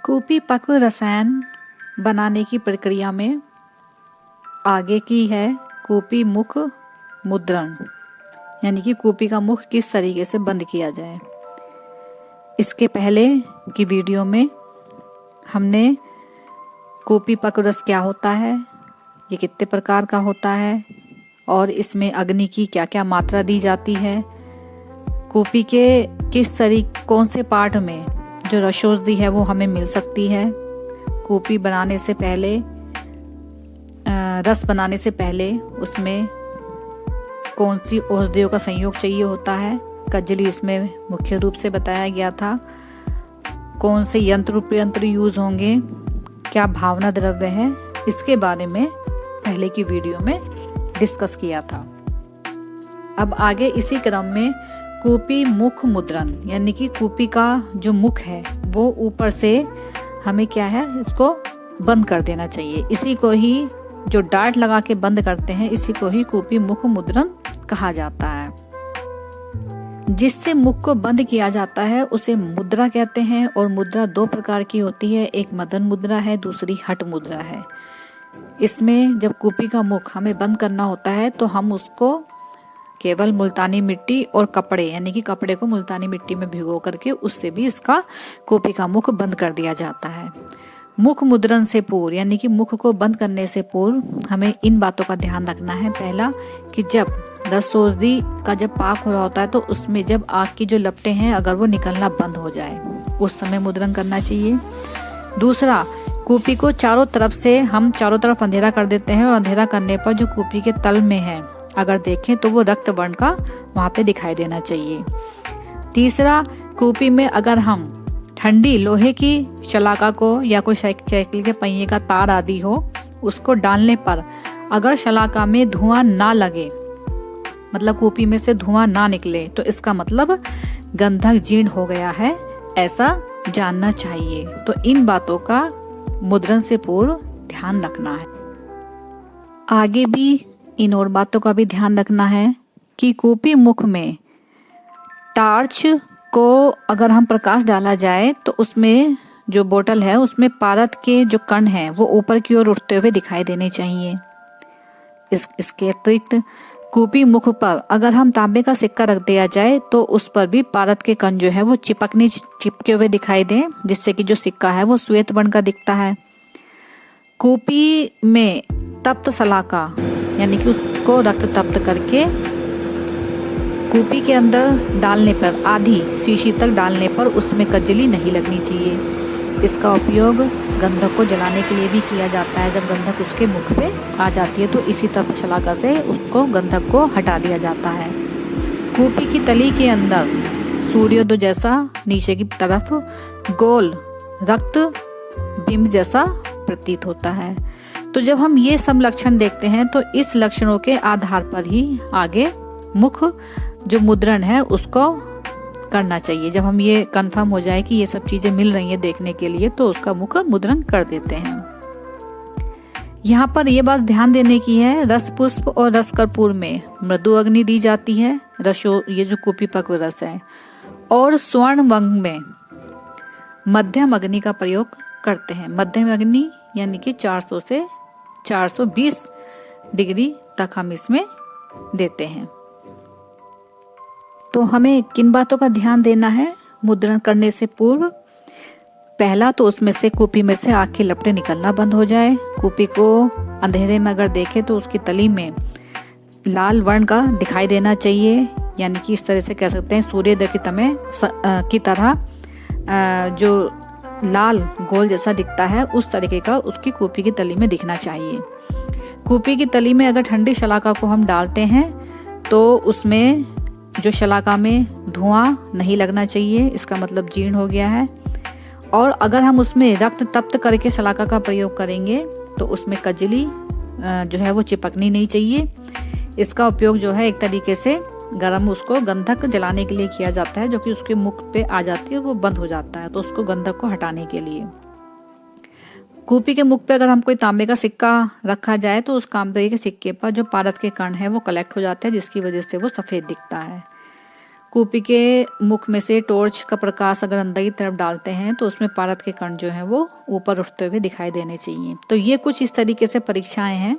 कूपी पक्व रसायन बनाने की प्रक्रिया में आगे की है कूपी मुख मुद्रण, यानी कि कूपी का मुख किस तरीके से बंद किया जाए। इसके पहले की वीडियो में हमने कूपी पक्व रस क्या होता है, ये कितने प्रकार का होता है और इसमें अग्नि की क्या क्या मात्रा दी जाती है, कूपी के कौन से पार्ट में जो रसौषधि है वो हमें मिल सकती है, कूपी बनाने से पहले रस बनाने से पहले उसमें कौन सी औषधियों का संयोग चाहिए होता है, कजली इसमें मुख्य रूप से बताया गया था, कौन से यंत्र यूज होंगे, क्या भावना द्रव्य है, इसके बारे में पहले की वीडियो में डिस्कस किया था। अब आगे इसी क्रम में कूपी मुख मुद्रण, यानी कि कूपी का जो मुख है वो ऊपर से हमें क्या है इसको बंद कर देना चाहिए। इसी को ही जो डार्ट लगा के बंद करते हैं इसी को ही कूपी मुख मुद्रण कहा जाता है। जिससे मुख को बंद किया जाता है उसे मुद्रा कहते हैं और मुद्रा दो प्रकार की होती है, एक मदन मुद्रा है, दूसरी हठ मुद्रा है। इसमें जब कूपी का मुख हमें बंद करना होता है तो हम उसको केवल मुल्तानी मिट्टी और कपड़े, यानी कि कपड़े को मुल्तानी मिट्टी में भिगो करके उससे भी इसका कूपी का मुख बंद कर दिया जाता है। मुख मुद्रण से पूर्व, यानी कि मुख को बंद करने से पूर्व हमें इन बातों का ध्यान रखना है। पहला कि जब रसौषधि का जब पाक हो रहा होता है तो उसमें जब आग की जो लपटें हैं अगर वो निकलना बंद हो जाए उस समय मुद्रण करना चाहिए। दूसरा, कूपी को चारों तरफ से हम चारों तरफ अंधेरा कर देते हैं और अंधेरा करने पर जो कूपी के तल में है अगर देखें तो वो रक्त वर्ण का वहां पे दिखाई देना चाहिए। तीसरा, कूपी में अगर हम ठंडी लोहे की शलाका को या कोई साइकिल के पहिए का तार आदि हो उसको डालने पर अगर शलाका में धुआं ना लगे, मतलब कूपी में से धुआं ना निकले, तो इसका मतलब गंधक जीर्ण हो गया है, ऐसा जानना चाहिए। तो इन बातों का मुद्रण से पूर्व ध्यान रखना है। आगे भी इन और बातों का भी ध्यान रखना है कि कूपी मुख में टार्च को अगर हम प्रकाश डाला जाए तो उसमें जो बोतल है उसमें पारद के जो कण हैं वो ऊपर की ओर उठते हुए दिखाई देने चाहिए। इसके अतिरिक्त कूपी मुख पर अगर हम तांबे का सिक्का रख दिया जाए तो उस पर भी पारद के कण जो है वो चिपके हुए दिखाई दें, जिससे कि जो सिक्का है वो श्वेत वर्ण का दिखता है। कूपी में तप्त शलाका, यानी कि उसको रक्त तप्त करके कूपी के अंदर डालने पर, आधी शीशी तक डालने पर उसमें कजली नहीं लगनी चाहिए। इसका उपयोग गंधक को जलाने के लिए भी किया जाता है। जब गंधक उसके मुख पे आ जाती है तो इसी तप्त शलाका से उसको गंधक को हटा दिया जाता है। कूपी की तली के अंदर सूर्योदय जैसा नीचे की तरफ गोल रक्त बिंब जैसा प्रतीत होता है। तो जब हम ये सब लक्षण देखते हैं तो इस लक्षणों के आधार पर ही आगे मुख जो मुद्रण है उसको करना चाहिए। जब हम ये कंफर्म हो जाए कि ये सब चीजें मिल रही हैं देखने के लिए तो उसका मुख मुद्रण कर देते हैं। यहाँ पर ये बात ध्यान देने की है, रस पुष्प और रस कर्पूर में मृदु अग्नि दी जाती है, ये जो कूपी पक्व रस है, और स्वर्ण वंग में मध्यम अग्नि का प्रयोग करते हैं। मध्यम अग्नि यानी कि 400 से 420 डिग्री तक हम इसमें देते हैं। तो हमें किन बातों का ध्यान देना है मुद्रण करने से पूर्व? पहला तो उसमें से कूपी में से आग की लपटें निकलना बंद हो जाए। कूपी को अंधेरे में अगर देखें तो उसकी तली में लाल वर्ण का दिखाई देना चाहिए, यानी कि इस तरह से कह सकते हैं सूर्योदय की तरह जो लाल गोल जैसा दिखता है उस तरीके का उसकी कूपी की तली में दिखना चाहिए। कूपी की तली में अगर ठंडी शलाका को हम डालते हैं तो उसमें जो शलाका में धुआं नहीं लगना चाहिए, इसका मतलब जीर्ण हो गया है। और अगर हम उसमें रक्त तप्त करके शलाका का प्रयोग करेंगे तो उसमें कजली जो है वो चिपकनी नहीं चाहिए। इसका उपयोग जो है एक तरीके से गरम उसको गंधक जलाने के लिए किया जाता है, जो कि उसके मुख पे आ जाती है वो बंद हो जाता है, तो उसको गंधक को हटाने के लिए। कूपी के मुख पे अगर हम कोई तांबे का सिक्का रखा जाए तो उस तांबे के सिक्के पर जो पारद के कण है वो कलेक्ट हो जाते हैं, जिसकी वजह से वो सफेद दिखता है। कूपी के मुख में से टॉर्च का प्रकाश अगर अंदर की तरफ डालते हैं तो उसमें पारद के कण जो हैं वो ऊपर उठते हुए दिखाई देने चाहिए। तो ये कुछ इस तरीके से परीक्षाएं हैं।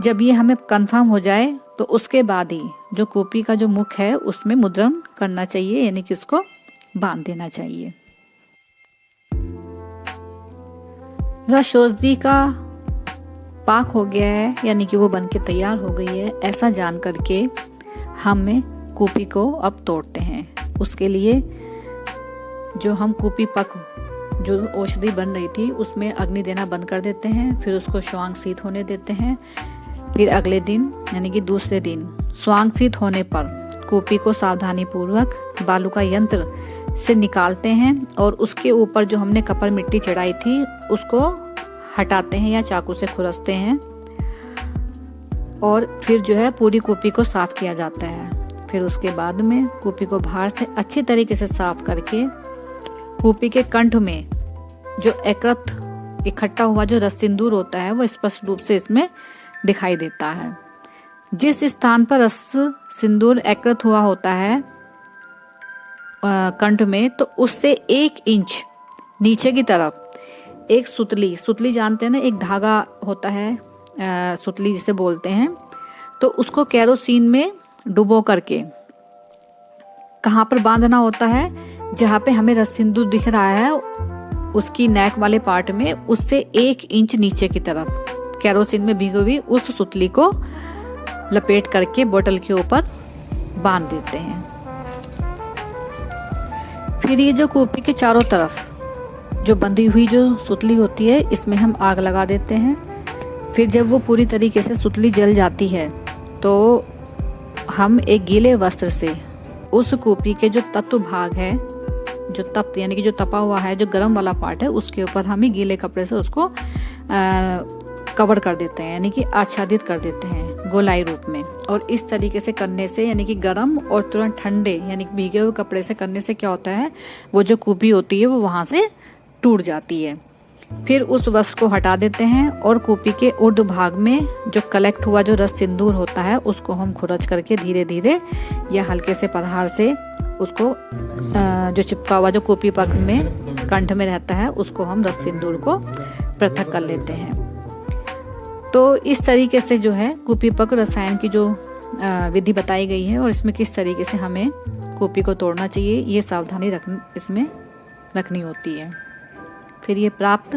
जब ये हमें कंफर्म हो जाए तो उसके बाद ही जो कूपी का जो मुख है उसमें मुद्रण करना चाहिए, यानी कि उसको बांध देना चाहिए। रसौषधि का पाक हो गया है, यानी कि वो बनके तैयार हो गई है, ऐसा जान करके हमें कूपी को अब तोड़ते हैं। उसके लिए जो हम कूपी पक जो औषधि बन रही थी उसमें अग्नि देना बंद कर देते हैं, फिर उसको स्वांग शीत होने देते हैं। फिर अगले दिन यानी कि दूसरे दिन स्वांग शीत होने पर कूपी को सावधानी पूर्वक बालू का यंत्र से निकालते हैं और उसके ऊपर जो हमने कपर मिट्टी चढ़ाई थी उसको हटाते हैं या चाकू से खुरसते हैं और फिर जो है पूरी कूपी को साफ किया जाता है। फिर उसके बाद में कूपी को बाहर से अच्छी तरीके से साफ करके कूपी के कंठ में जो एकत्र इकट्ठा हुआ जो रस सिंदूर होता है वो स्पष्ट रूप से इसमें दिखाई देता है। जिस स्थान पर रस सिंदूर एकत्र हुआ होता है कंठ में, तो उससे 1 इंच नीचे की तरफ एक सुतली जानते हैं ना, एक धागा होता है सुतली जिसे बोलते हैं, तो उसको केरोसिन में डुबो करके कहाँ पर बांधना होता है, जहाँ पे हमें रस सिंदूर दिख रहा है उसकी नेक वाले पार्ट में, उससे 1 इंच नीचे की तरफ केरोसिन में भिगो हुई उस सुतली को लपेट करके बोतल के ऊपर बांध देते हैं। फिर ये जो कूपी के चारों तरफ जो बंधी हुई जो सुतली होती है इसमें हम आग लगा देते हैं। फिर जब वो पूरी तरीके से सुतली जल जाती है तो हम एक गीले वस्त्र से उस कूपी के जो तत्व भाग है, जो तप्त यानी कि जो तपा हुआ है, जो गर्म वाला पार्ट है, उसके ऊपर हम गीले कपड़े से उसको कवर कर देते हैं, यानी कि आच्छादित कर देते हैं गोलाई रूप में। और इस तरीके से करने से यानी कि गर्म और तुरंत ठंडे यानी कि भीगे हुए कपड़े से करने से क्या होता है, वो जो कूपी होती है वो वहाँ से टूट जाती है। फिर उस वस्त्र को हटा देते हैं और कूपी के ऊर्ध्व भाग में जो कलेक्ट हुआ जो रस सिंदूर होता है उसको हम खुरच करके धीरे धीरे या हल्के से पधार से उसको जो चिपका हुआ जो कूपी पक में कंठ में रहता है उसको हम रस सिंदूर को पृथक कर लेते हैं। तो इस तरीके से जो है कूपी पक रसायन की जो विधि बताई गई है और इसमें किस तरीके से हमें कूपी को तोड़ना चाहिए ये सावधानी इसमें रखनी होती है। फिर ये प्राप्त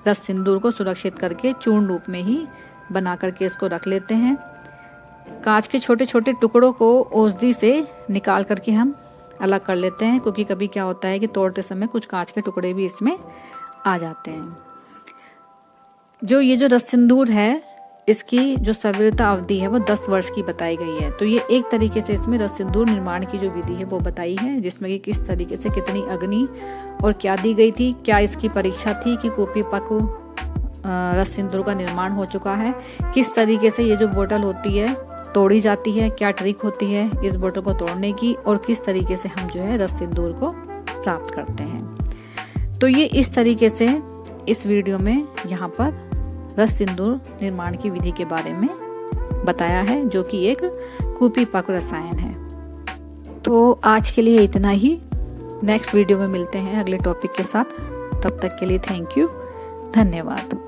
रस सिंदूर को सुरक्षित करके चूर्ण रूप में ही बना करके इसको रख लेते हैं। कांच के छोटे छोटे टुकड़ों को औषधि से निकाल करके हम अलग कर लेते हैं, क्योंकि कभी क्या होता है कि तोड़ते समय कुछ कांच के टुकड़े भी इसमें आ जाते हैं। जो ये जो रस सिंदूर है इसकी जो सवीरता अवधि है वो 10 वर्ष की बताई गई है। तो ये एक तरीके से इसमें रस सिंदूर निर्माण की जो विधि है वो बताई है, जिसमें कि किस तरीके से कितनी अग्नि और क्या दी गई थी, क्या इसकी परीक्षा थी कि कूपी पक रस सिंदूर का निर्माण हो चुका है, किस तरीके से ये जो बोतल होती है तोड़ी जाती है, क्या ट्रिक होती है इस बोतल को तोड़ने की, और किस तरीके से हम जो है रस सिंदूर को प्राप्त करते हैं। तो ये इस तरीके से इस वीडियो में यहाँ पर रस सिंदूर निर्माण की विधि के बारे में बताया है, जो कि एक कूपी पक रसायन है। तो आज के लिए इतना ही। नेक्स्ट वीडियो में मिलते हैं अगले टॉपिक के साथ। तब तक के लिए थैंक यू, धन्यवाद।